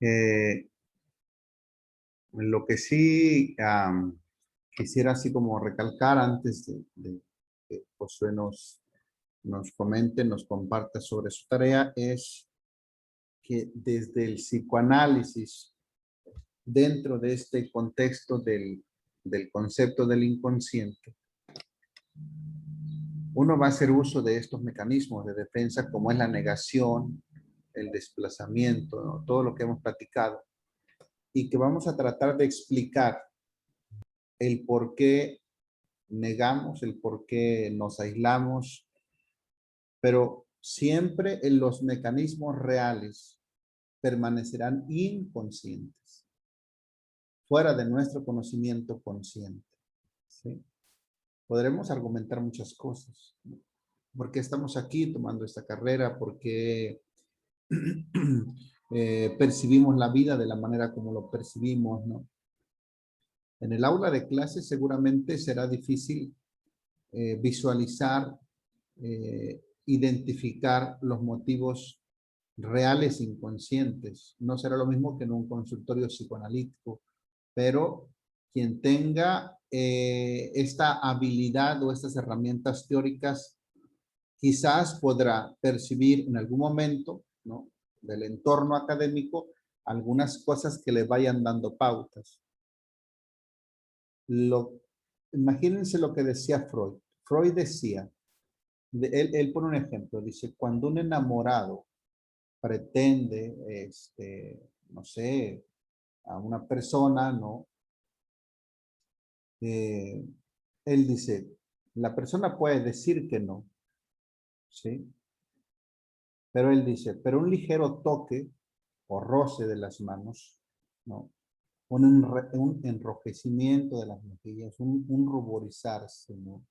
Eh, lo que sí quisiera así como recalcar antes de que Josué nos comente, nos comparta sobre su tarea, es que desde el psicoanálisis, dentro de este contexto del concepto del inconsciente, uno va a hacer uso de estos mecanismos de defensa como es la negación, el desplazamiento, ¿no? Todo lo que hemos platicado, y que vamos a tratar de explicar el por qué negamos, el por qué nos aislamos, pero siempre en los mecanismos reales permanecerán inconscientes, fuera de nuestro conocimiento consciente, ¿sí? Podremos argumentar muchas cosas. ¿Por qué estamos aquí tomando esta carrera? ¿Por qué percibimos la vida de la manera como lo percibimos, ¿no? En el aula de clases seguramente será difícil visualizar, identificar los motivos reales inconscientes. No será lo mismo que en un consultorio psicoanalítico, pero quien tenga esta habilidad o estas herramientas teóricas quizás podrá percibir en algún momento, ¿no?, del entorno académico algunas cosas que le vayan dando pautas. Imagínense lo que decía Freud. Freud decía, él pone un ejemplo, dice, cuando un enamorado pretende, no sé, a una persona, ¿no? Él dice, la persona puede decir que no, ¿sí? Pero él dice, pero un ligero toque o roce de las manos, ¿no? Un enrojecimiento de las mejillas, un ruborizarse, ¿no?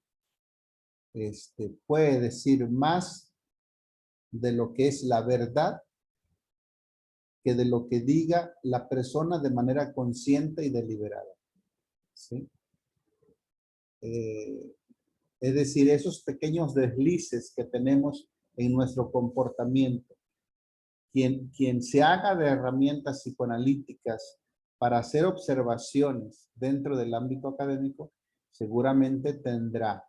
Puede decir más de lo que es la verdad que de lo que diga la persona de manera consciente y deliberada, ¿sí? Es decir, esos pequeños deslices que tenemos en nuestro comportamiento. Quien se haga de herramientas psicoanalíticas para hacer observaciones dentro del ámbito académico, seguramente tendrá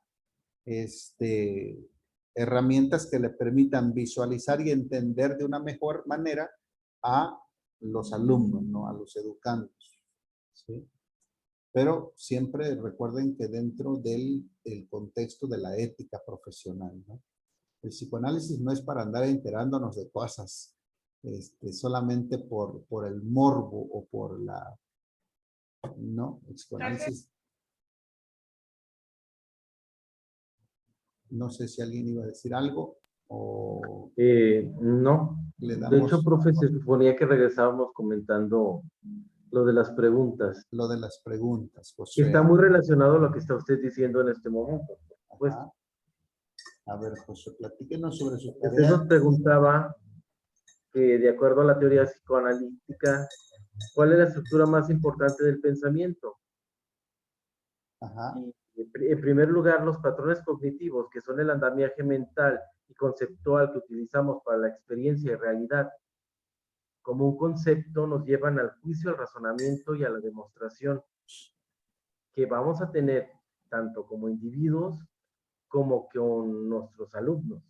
herramientas que le permitan visualizar y entender de una mejor manera a los alumnos, ¿no?, a los educandos, ¿sí? Pero siempre recuerden que dentro del contexto de la ética profesional, ¿no? El psicoanálisis no es para andar enterándonos de cosas solamente por el morbo o por la, ¿no? El psicoanálisis, no sé si alguien iba a decir algo o no. le De hecho, damos profe, se suponía que regresábamos comentando lo de las preguntas. lo de las preguntas, Y Josué. está muy relacionado a lo que está usted diciendo en este momento. Pues, a ver, Josué, platíquenos sobre su usted tarea. nos preguntaba que, de acuerdo a la teoría psicoanalítica, ¿cuál es la estructura más importante del pensamiento? Ajá. Y en primer lugar, los patrones cognitivos, que son el andamiaje mental y conceptual que utilizamos para la experiencia y realidad, como un concepto, nos llevan al juicio, al razonamiento y a la demostración que vamos a tener tanto como individuos como con nuestros alumnos.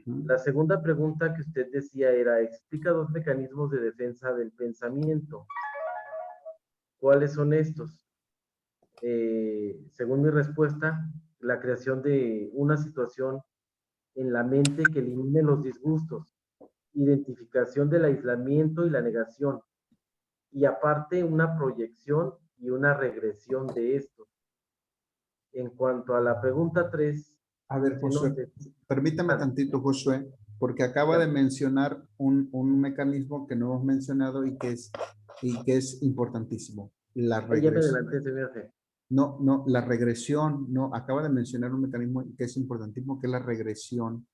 La segunda pregunta que usted decía era, explica dos mecanismos de defensa del pensamiento. ¿Cuáles son estos? Según mi respuesta, la creación de una situación en la mente que elimine los disgustos, identificación del aislamiento y la negación, y aparte una proyección y una regresión de esto. En cuanto a la pregunta 3, a ver, Josué, permítame tantito, Josué, porque acaba de mencionar un mecanismo que no hemos mencionado y que es importantísimo. La regresión. No, la regresión, no, acaba de mencionar un mecanismo que es importantísimo, que es la regresión.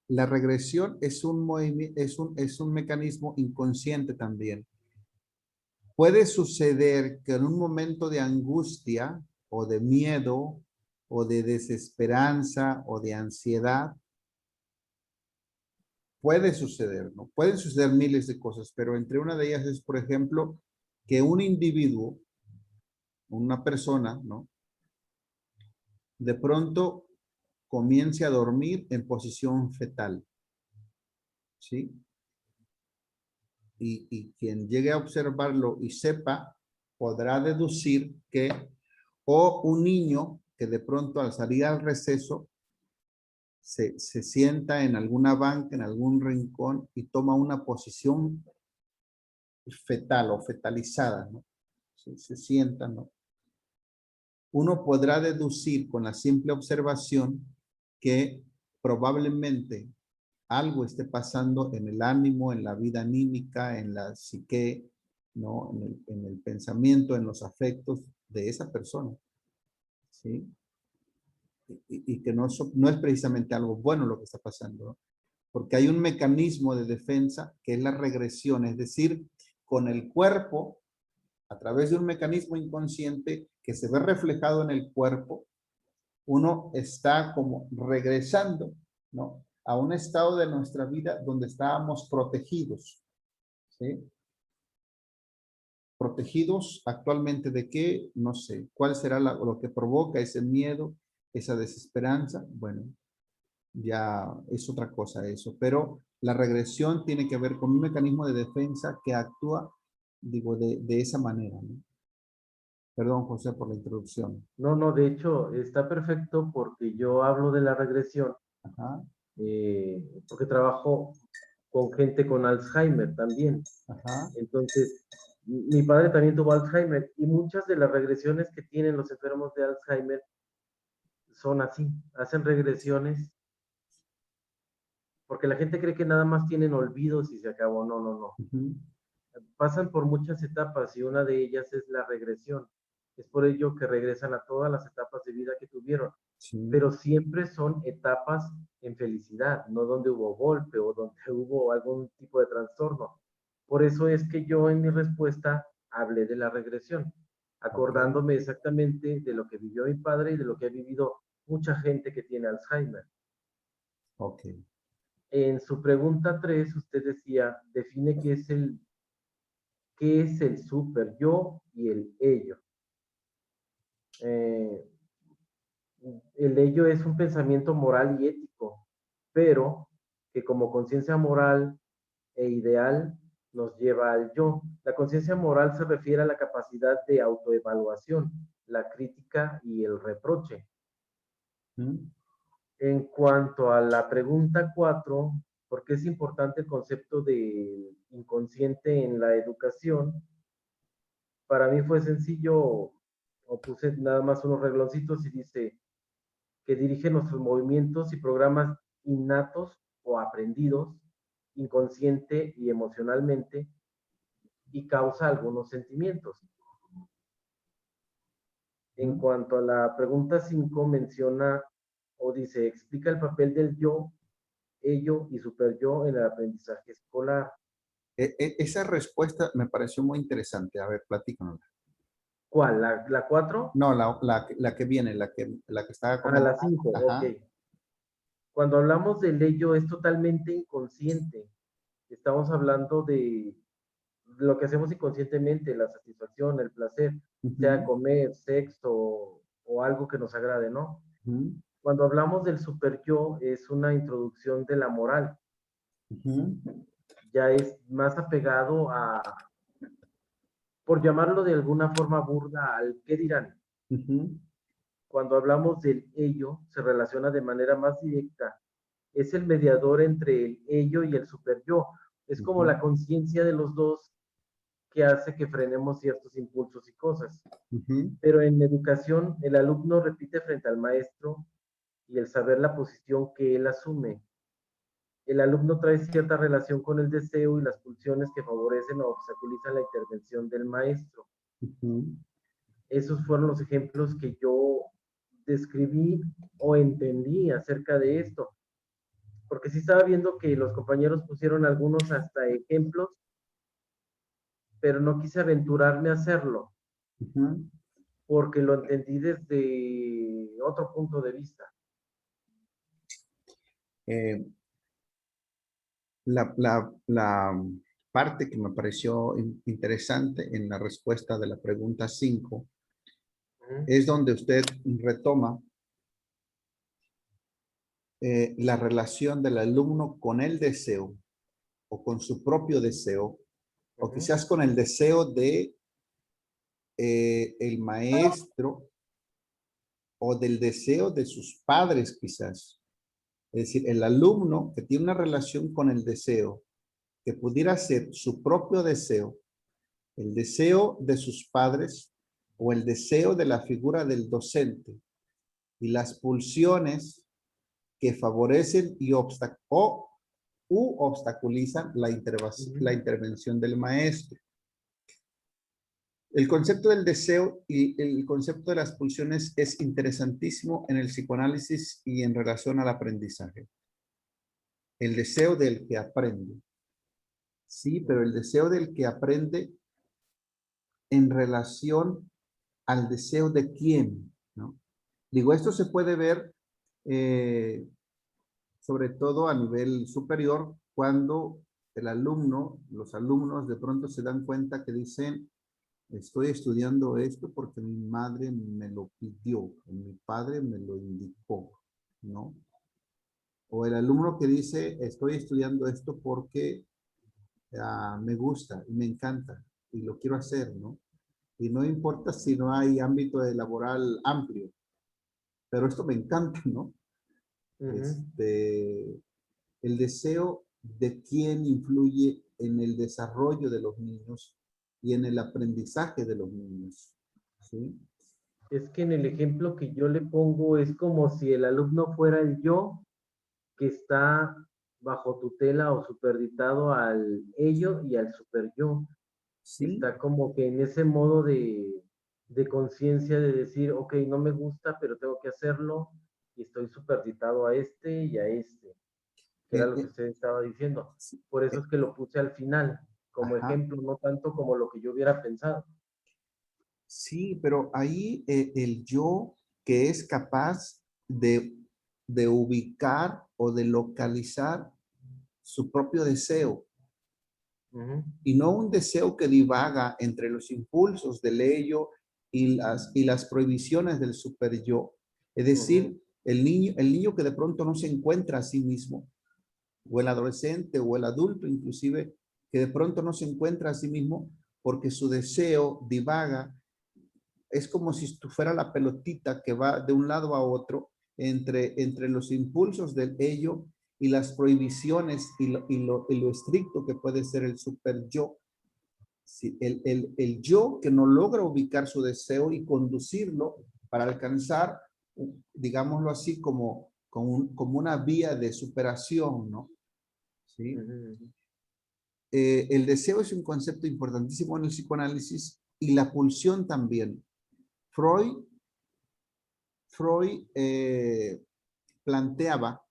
La regresión es un movimiento, es un mecanismo inconsciente también. Puede suceder que en un momento de angustia o de miedo o de desesperanza o de ansiedad, puede suceder, ¿no? Pueden suceder miles de cosas, pero entre una de ellas es, por ejemplo, que un individuo, una persona, ¿no? De pronto comience a dormir en posición fetal, ¿sí? Y quien llegue a observarlo y sepa, podrá deducir que, o un niño que de pronto al salir al receso, se sienta en alguna banca, en algún rincón y toma una posición fetal o fetalizada, ¿no? Se sienta, ¿no? Uno podrá deducir con la simple observación que probablemente algo esté pasando en el ánimo, en la vida anímica, en la psique, ¿no? En el pensamiento, en los afectos de esa persona, ¿sí? Y que no es precisamente algo bueno lo que está pasando, ¿no? Porque hay un mecanismo de defensa que es la regresión, es decir, con el cuerpo, a través de un mecanismo inconsciente que se ve reflejado en el cuerpo, uno está como regresando, ¿no? A un estado de nuestra vida donde estábamos protegidos, ¿sí? Protegidos actualmente de qué, no sé. ¿Cuál será lo que provoca ese miedo, esa desesperanza? Bueno, ya es otra cosa eso, pero la regresión tiene que ver con un mecanismo de defensa que actúa, digo, de esa manera, ¿no? Perdón, José, por la introducción. No, no, de hecho, está perfecto porque yo hablo de la regresión, Ajá, porque trabajo con gente con Alzheimer también. ajá, Entonces, mi padre también tuvo Alzheimer y muchas de las regresiones que tienen los enfermos de Alzheimer son así, hacen regresiones porque la gente cree que nada más tienen olvidos y se acabó. No, no, no. ujú, Pasan por muchas etapas y una de ellas es la regresión. Es por ello que regresan a todas las etapas de vida que tuvieron, sí, pero siempre son etapas en felicidad, no donde hubo golpe o donde hubo algún tipo de trastorno. Por eso es que yo en mi respuesta hablé de la regresión, ok, acordándome exactamente de lo que vivió mi padre y de lo que ha vivido mucha gente que tiene Alzheimer. ok. En su pregunta 3 usted decía, define qué es el super yo y el ello. Eh, el ello es un pensamiento moral y ético, pero que como conciencia moral e ideal nos lleva al yo. La conciencia moral se refiere a la capacidad de autoevaluación, la crítica y el reproche. ¿Mm? En cuanto a la pregunta 4, ¿por qué es importante el concepto de inconsciente en la educación? Para mí fue sencillo, o puse nada más unos regloncitos y dice que dirige nuestros movimientos y programas innatos o aprendidos, inconsciente y emocionalmente, y causa algunos sentimientos. En ¿Mm? cuanto a la pregunta 5, menciona o dice, explica el papel del yo, ello y super yo en el aprendizaje escolar. Esa respuesta me pareció muy interesante. A ver, platícanos. ¿Cuál? ¿La 4? No, la que viene, la que estaba A la comentando. 5, ok. Ajá. Cuando hablamos del ello es totalmente inconsciente. Estamos hablando de lo que hacemos inconscientemente, la satisfacción, el placer, sea Ujú, comer, sexo o algo que nos agrade, ¿no? ujú, Cuando hablamos del super yo es una introducción de la moral, ujú, ya es más apegado a, por llamarlo de alguna forma burda, al qué dirán. ujú, Cuando hablamos del ello, se relaciona de manera más directa. Es el mediador entre el ello y el super yo. Es como ujú, la conciencia de los dos que hace que frenemos ciertos impulsos y cosas. ujú, Pero en educación, el alumno repite frente al maestro y el saber la posición que él asume. El alumno trae cierta relación con el deseo y las pulsiones que favorecen o obstaculizan la intervención del maestro. ujú. Esos fueron los ejemplos que yo describí o entendí acerca de esto. Porque sí estaba viendo que los compañeros pusieron algunos hasta ejemplos, pero no quise aventurarme a hacerlo Ujú. porque lo entendí desde otro punto de vista. Eh, La parte que me pareció interesante en la respuesta de la pregunta 5 Ujú, es donde usted retoma la relación del alumno con el deseo o con su propio deseo, o ujú, quizás con el deseo de el maestro o del deseo de sus padres quizás. Es decir, el alumno que tiene una relación con el deseo, que pudiera ser su propio deseo, el deseo de sus padres o el deseo de la figura del docente y las pulsiones que favorecen u obstaculizan la ujú. intervención del maestro. El concepto del deseo y el concepto de las pulsiones es interesantísimo en el psicoanálisis y en relación al aprendizaje. El deseo del que aprende. Sí, pero el deseo del que aprende en relación al deseo de quién, ¿no? Digo, esto se puede ver eh, sobre todo a nivel superior cuando los alumnos de pronto se dan cuenta que dicen, estoy estudiando esto porque mi madre me lo pidió, o mi padre me lo indicó, ¿no? O el alumno que dice, estoy estudiando esto porque me gusta y me encanta y lo quiero hacer, ¿no? Y no importa si no hay ámbito laboral amplio, pero esto me encanta, ¿no? Ujú. Este, el deseo de quién influye en el desarrollo de los niños y en el aprendizaje de los niños, ¿sí? Es que en el ejemplo que yo le pongo es como si el alumno fuera el yo que está bajo tutela o superditado al ello y al super yo. ¿Sí? Está como que en ese modo de conciencia de decir, ok, no me gusta, pero tengo que hacerlo y estoy superditado a este y a este, que era Eh, lo que eh, usted estaba diciendo. sí, Por eso es que lo puse al final como ajá. ejemplo, no tanto como lo que yo hubiera pensado. Sí, pero ahí el yo que es capaz de ubicar o de localizar su propio deseo Ujú, y no un deseo que divaga entre los impulsos del ello y las prohibiciones del super yo. Es ujú, decir, el niño que de pronto no se encuentra a sí mismo, o el adolescente o el adulto inclusive, que de pronto no se encuentra a sí mismo porque su deseo divaga. Es como si tú fuera la pelotita que va de un lado a otro entre los impulsos del ello y las prohibiciones y lo estricto que puede ser el super yo. Sí, el yo que no logra ubicar su deseo y conducirlo para alcanzar, digámoslo así, como una vía de superación, ¿no? ¿Sí? ujú, El deseo es un concepto importantísimo en el psicoanálisis y la pulsión también. Freud, Freud planteaba,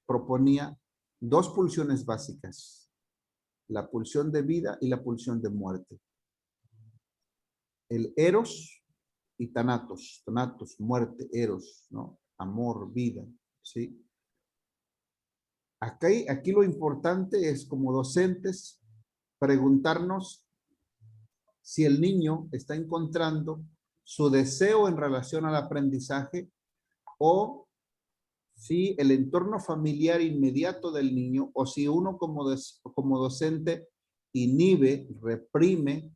proponía dos pulsiones básicas, la pulsión de vida y la pulsión de muerte. El eros y Thanatos, muerte, eros, ¿no? Amor, vida, ¿sí? Aquí lo importante es como docentes preguntarnos si el niño está encontrando su deseo en relación al aprendizaje o si el entorno familiar inmediato del niño o si uno como docente inhibe, reprime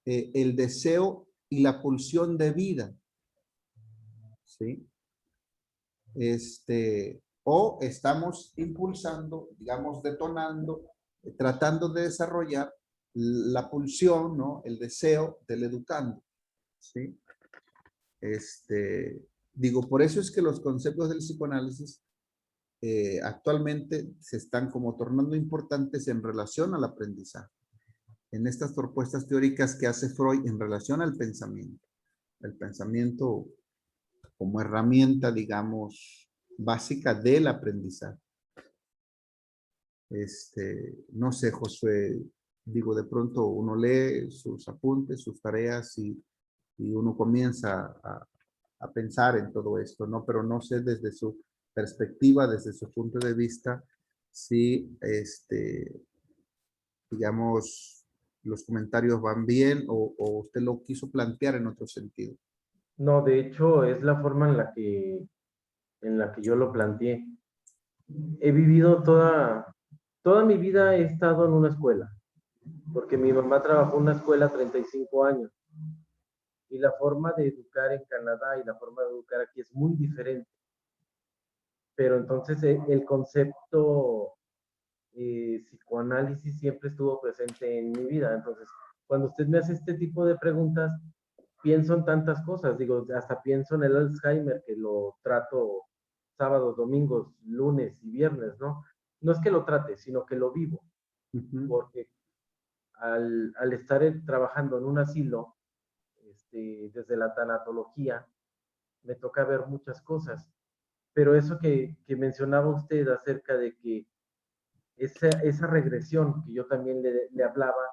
el deseo y la pulsión de vida, ¿sí? O estamos impulsando, digamos, detonando, tratando de desarrollar la pulsión, ¿no? El deseo del educando, ¿sí? Digo, por eso es que los conceptos del psicoanálisis actualmente se están como tornando importantes en relación al aprendizaje, en estas propuestas teóricas que hace Freud en relación al pensamiento. El pensamiento como herramienta, digamos, básica del aprendizaje. No sé, Josué, digo, de pronto uno lee sus apuntes, sus tareas y uno comienza a pensar en todo esto, ¿no? Pero no sé desde su perspectiva, desde su punto de vista, si, digamos, los comentarios van bien o usted lo quiso plantear en otro sentido. No, de hecho, es la forma en la que yo lo planteé. He vivido toda mi vida he estado en una escuela, porque mi mamá trabajó en una escuela 35 años y la forma de educar en Canadá y la forma de educar aquí es muy diferente. Pero entonces el concepto psicoanálisis siempre estuvo presente en mi vida. Entonces, cuando usted me hace este tipo de preguntas, pienso en tantas cosas. Digo, hasta pienso en el Alzheimer, que lo trato sábados, domingos, lunes y viernes, ¿no? No es que lo trate, sino que lo vivo, porque al estar trabajando en un asilo, desde la tanatología, me toca ver muchas cosas. Pero eso que mencionaba usted acerca de que esa regresión que yo también le hablaba,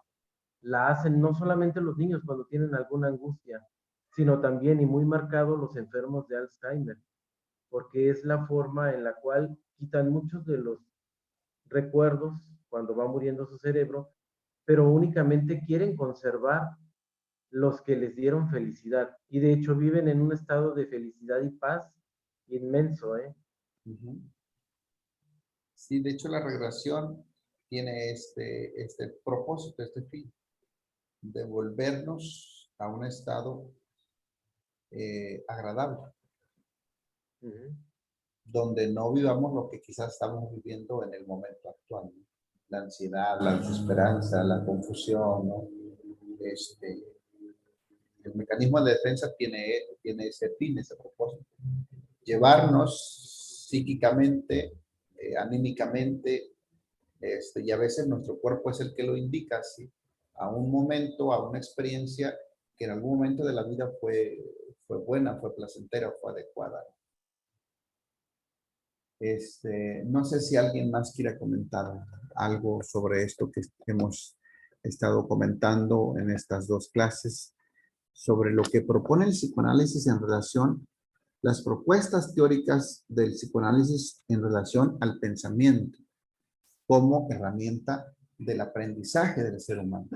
la hacen no solamente los niños cuando tienen alguna angustia, sino también y muy marcado los enfermos de Alzheimer, porque es la forma en la cual quitan muchos de los recuerdos cuando va muriendo su cerebro, pero únicamente quieren conservar los que les dieron felicidad. Y de hecho viven en un estado de felicidad y paz inmenso, ¿eh? Sí, de hecho la regresión tiene este propósito, este fin, de volvernos a un estado agradable, donde no vivamos lo que quizás estamos viviendo en el momento actual, ¿no? La ansiedad, la desesperanza, la confusión, ¿no? El mecanismo de defensa tiene ese fin, ese propósito. Llevarnos psíquicamente, anímicamente, y a veces nuestro cuerpo es el que lo indica, ¿sí? A un momento, a una experiencia que en algún momento de la vida fue buena, fue placentera, fue adecuada. No sé si alguien más quiera comentar algo sobre esto que hemos estado comentando en estas dos clases, sobre lo que propone el psicoanálisis en relación, las propuestas teóricas del psicoanálisis en relación al pensamiento como herramienta del aprendizaje del ser humano.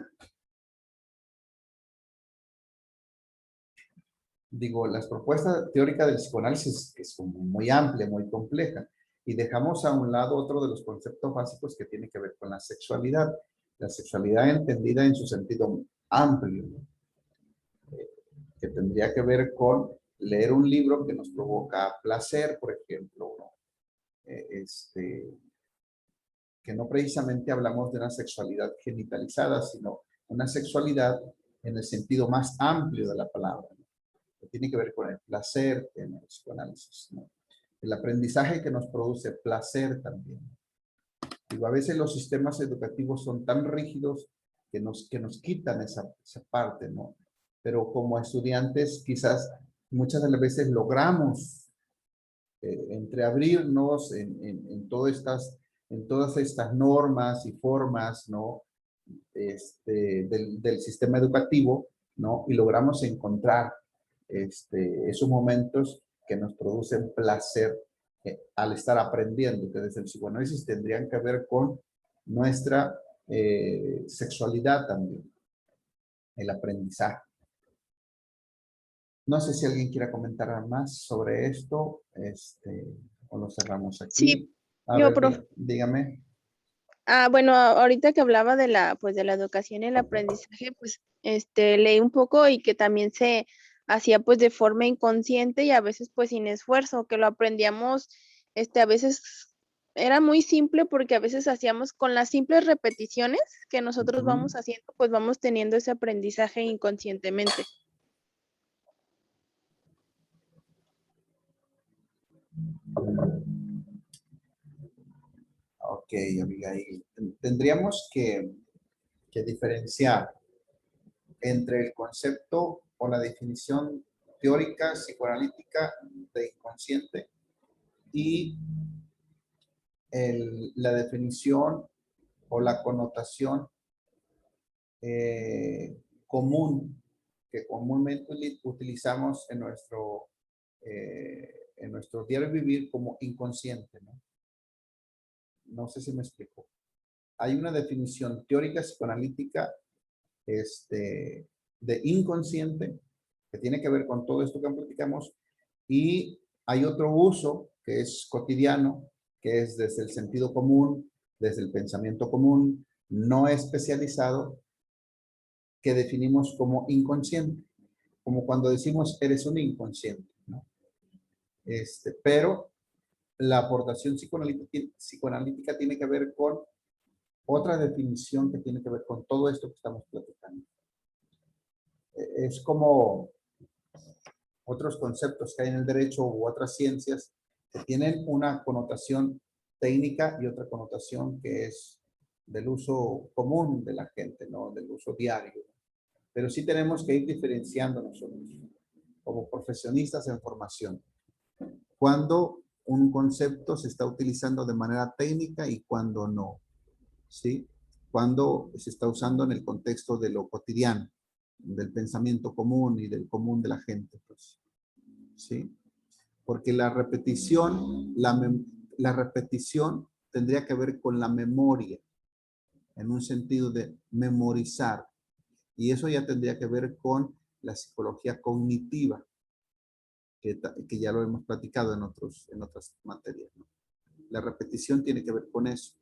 Digo, las propuestas teóricas del psicoanálisis que son muy amplia, muy compleja, y dejamos a un lado otro de los conceptos básicos que tiene que ver con la sexualidad entendida en su sentido amplio, ¿no? Que tendría que ver con leer un libro que nos provoca placer, por ejemplo, ¿no? Que no precisamente hablamos de una sexualidad genitalizada, sino una sexualidad en el sentido más amplio de la palabra, ¿no? Que tiene que ver con el placer en el psicoanálisis, ¿no? El aprendizaje que nos produce placer también. Digo, a veces los sistemas educativos son tan rígidos que nos quitan esa parte, ¿no? Pero como estudiantes quizás muchas de las veces logramos entreabrirnos en todas estas normas y formas, ¿no? Del sistema educativo, ¿no? Y logramos encontrar esos momentos que nos producen placer al estar aprendiendo, que desde el psicoanálisis tendrían que ver con nuestra sexualidad también, el aprendizaje. No sé si alguien quiera comentar más sobre esto, o lo cerramos Sí, aquí. A yo, ver, profe. dígame. Bueno, ahorita que hablaba de la educación y el aprendizaje, pues, leí un poco y que también se hacía, pues, de forma inconsciente y a veces, pues, sin esfuerzo, que lo aprendíamos, a veces era muy simple porque a veces hacíamos con las simples repeticiones que nosotros vamos haciendo, pues, vamos teniendo ese aprendizaje inconscientemente. Ok, Abigail. Tendríamos que diferenciar entre el concepto o la definición teórica psicoanalítica de inconsciente y la definición o la connotación común que comúnmente utilizamos en nuestro diario vivir como inconsciente, ¿no? No sé si me explico. Hay una definición teórica psicoanalítica de inconsciente que tiene que ver con todo esto que platicamos, y hay otro uso que es cotidiano, que es desde el sentido común, desde el pensamiento común, no especializado, que definimos como inconsciente, como cuando decimos eres un inconsciente, ¿no? Pero la aportación psicoanalítica tiene que ver con otra definición que tiene que ver con todo esto que estamos platicando. Es como otros conceptos que hay en el derecho u otras ciencias que tienen una connotación técnica y otra connotación que es del uso común de la gente, ¿no? Del uso diario. Pero sí tenemos que ir diferenciando nosotros como profesionistas en formación. Cuando un concepto se está utilizando de manera técnica y cuando no, ¿sí? Cuando se está usando en el contexto de lo cotidiano, del pensamiento común y del común de la gente, pues, ¿sí? Porque la repetición, la repetición tendría que ver con la memoria, en un sentido de memorizar. Y eso ya tendría que ver con la psicología cognitiva, que ya lo hemos platicado en otras materias, ¿no? La repetición tiene que ver con eso.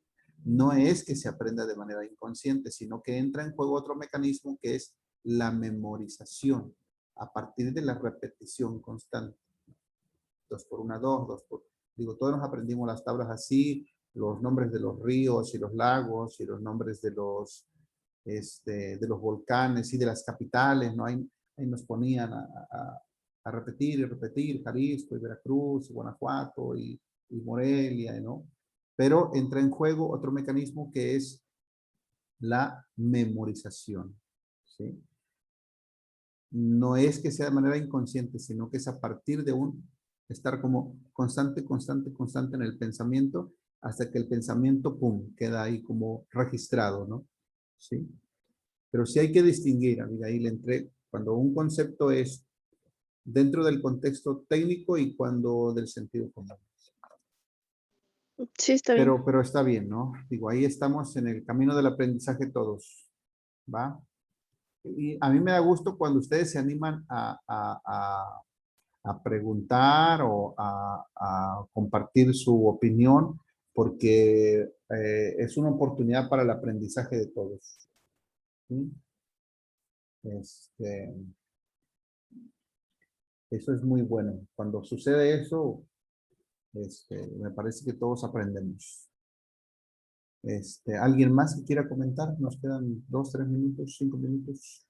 No es que se aprenda de manera inconsciente, sino que entra en juego otro mecanismo que es la memorización a partir de la repetición constante. 2 por 1, 2 por... Digo, todos nos aprendimos las tablas así, los nombres de los ríos y los lagos y los nombres de los volcanes y de las capitales, ¿no? Ahí nos ponían a repetir y repetir, Jalisco y Veracruz y Guanajuato y Morelia, ¿no? Pero entra en juego otro mecanismo que es la memorización, ¿sí? No es que sea de manera inconsciente, sino que es a partir de estar como constante en el pensamiento, hasta que el pensamiento, pum, queda ahí como registrado, ¿no? ¿Sí? Pero sí hay que distinguir, Abigail, entre cuando un concepto es dentro del contexto técnico y cuando del sentido común. Sí, está bien. Pero está bien, ¿no? Digo, ahí estamos en el camino del aprendizaje todos, ¿va? Y a mí me da gusto cuando ustedes se animan a preguntar o a compartir su opinión, porque es una oportunidad para el aprendizaje de todos. ¿Sí? Eso es muy bueno. Cuando sucede eso, me parece que todos aprendemos. ¿Alguien más que quiera comentar? Nos quedan 2, 3 minutos, 5 minutos.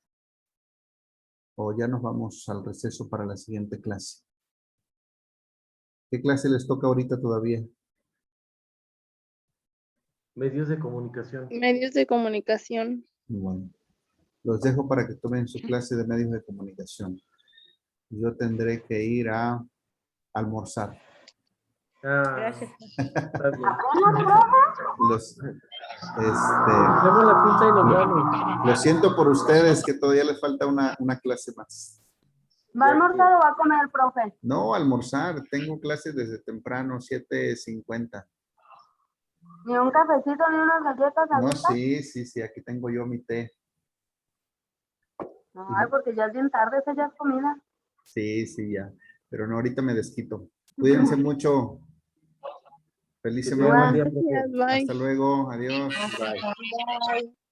O ya nos vamos al receso para la siguiente clase. ¿Qué clase les toca ahorita todavía? Medios de comunicación. Medios de comunicación. Bueno, los dejo para que tomen su clase de medios de comunicación. Yo tendré que ir a almorzar. Gracias. Está bien. Hacemos la pinta y nos vamos. Lo siento por ustedes que todavía les falta una clase más. ¿Va a almorzar o va a comer el profe? No, almorzar. Tengo clases desde temprano, 7:50. ¿Ni un cafecito, ni unas galletas? No, ¿Ahorita? sí, aquí tengo yo mi té. Ay, porque ya es bien tarde, esa ya es comida. Sí, ya. Pero no, ahorita me desquito. Cuídense mucho. Feliz Que semana. tengan buen día, profe. Gracias, bye. Hasta luego. Adiós. Bye. Bye.